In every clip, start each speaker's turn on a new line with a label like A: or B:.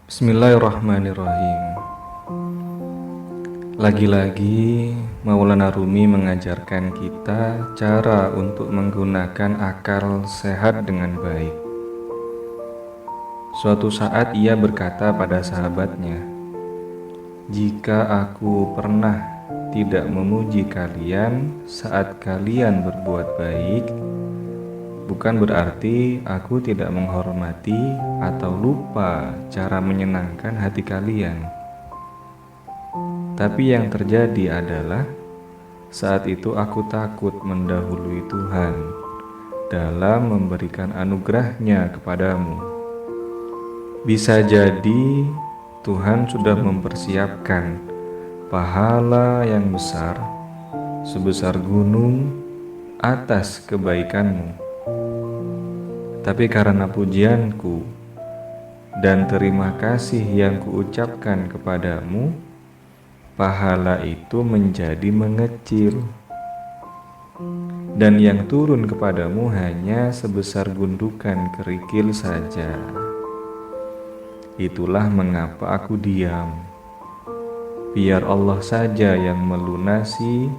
A: Bismillahirrahmanirrahim. Lagi-lagi Maulana Rumi mengajarkan kita cara untuk menggunakan akal sehat dengan baik. Suatu saat ia berkata pada sahabatnya, "Jika aku pernah tidak memuji kalian saat kalian berbuat baik, bukan berarti aku tidak menghormati atau lupa cara menyenangkan hati kalian. Tapi yang terjadi adalah saat itu aku takut mendahului Tuhan dalam memberikan anugerahnya kepadamu. Bisa jadi Tuhan sudah mempersiapkan pahala yang besar sebesar gunung atas kebaikanmu. Tapi karena pujianku dan terima kasih yang kuucapkan kepadamu, pahala itu menjadi mengecil, dan yang turun kepadamu hanya sebesar gundukan kerikil saja. Itulah mengapa aku diam. Biar Allah saja yang melunasi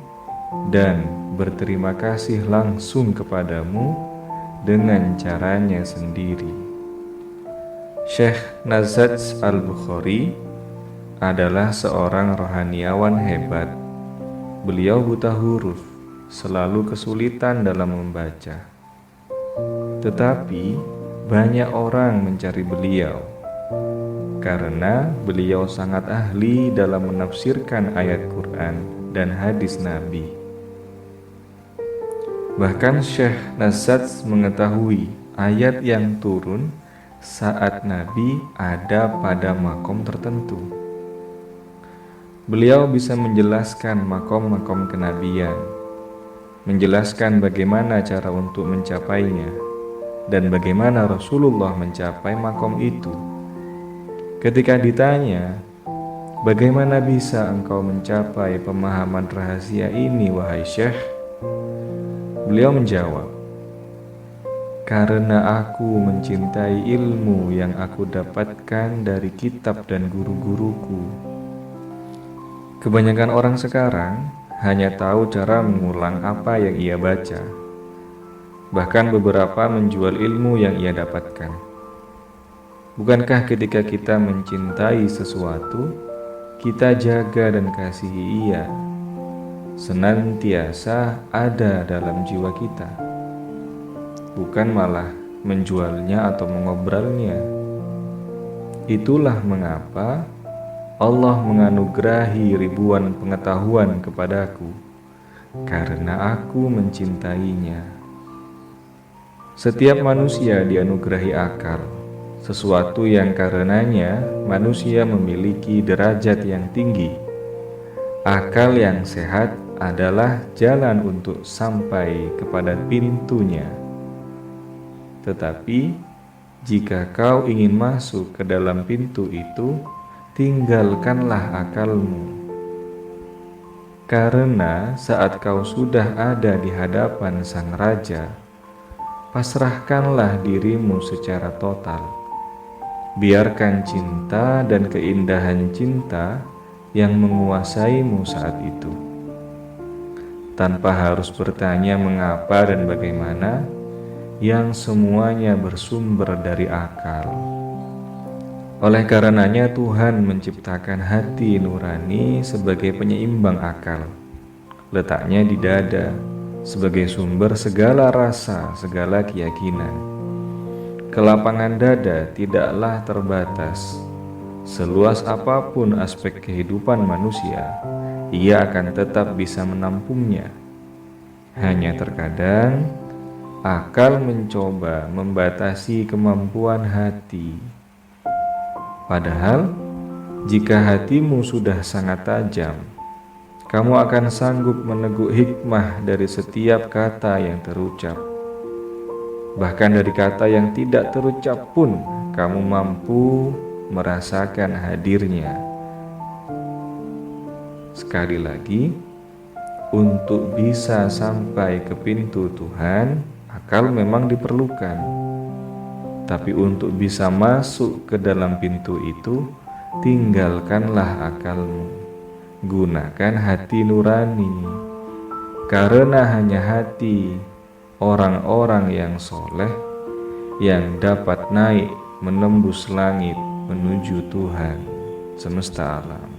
A: dan berterima kasih langsung kepadamu dengan caranya sendiri." Syekh Nazaj Al-Bukhari adalah seorang rohaniawan hebat. Beliau buta huruf, selalu kesulitan dalam membaca. Tetapi banyak orang mencari beliau karena beliau sangat ahli dalam menafsirkan ayat Quran dan hadis Nabi. Bahkan Syekh Nazaj mengetahui ayat yang turun saat Nabi ada pada makom tertentu. Beliau bisa menjelaskan makom-makom kenabian, menjelaskan bagaimana cara untuk mencapainya, dan bagaimana Rasulullah mencapai makom itu. Ketika ditanya, "Bagaimana bisa engkau mencapai pemahaman rahasia ini, wahai Syekh?" Beliau menjawab, "Karena aku mencintai ilmu yang aku dapatkan dari kitab dan guru-guruku." Kebanyakan orang sekarang hanya tahu cara mengulang apa yang ia baca. Bahkan beberapa menjual ilmu yang ia dapatkan. Bukankah ketika kita mencintai sesuatu, kita jaga dan kasihi ia senantiasa ada dalam jiwa kita, bukan malah menjualnya atau mengobralnya. Itulah mengapa Allah menganugerahi ribuan pengetahuan kepadaku, karena aku mencintainya. Setiap manusia dianugerahi akal, sesuatu yang karenanya manusia memiliki derajat yang tinggi. Akal yang sehat adalah jalan untuk sampai kepada pintunya. Tetapi jika kau ingin masuk ke dalam pintu itu, tinggalkanlah akalmu. Karena saat kau sudah ada di hadapan Sang Raja, pasrahkanlah dirimu secara total. Biarkan cinta dan keindahan cinta yang menguasaimu saat itu. Tanpa harus bertanya mengapa dan bagaimana, yang semuanya bersumber dari akal. Oleh karenanya Tuhan menciptakan hati nurani sebagai penyeimbang akal. Letaknya di dada sebagai sumber segala rasa, segala keyakinan. Kelapangan dada tidaklah terbatas. Seluas apapun aspek kehidupan manusia, ia akan tetap bisa menampungnya. Hanya terkadang akal mencoba membatasi kemampuan hati. Padahal jika hatimu sudah sangat tajam, kamu akan sanggup meneguk hikmah dari setiap kata yang terucap. Bahkan dari kata yang tidak terucap pun kamu mampu merasakan hadirnya. Sekali lagi, untuk bisa sampai ke pintu Tuhan, akal memang diperlukan. Tapi untuk bisa masuk ke dalam pintu itu, tinggalkanlah akalmu. Gunakan hati nurani, karena hanya hati orang-orang yang soleh yang dapat naik menembus langit menuju Tuhan semesta alam.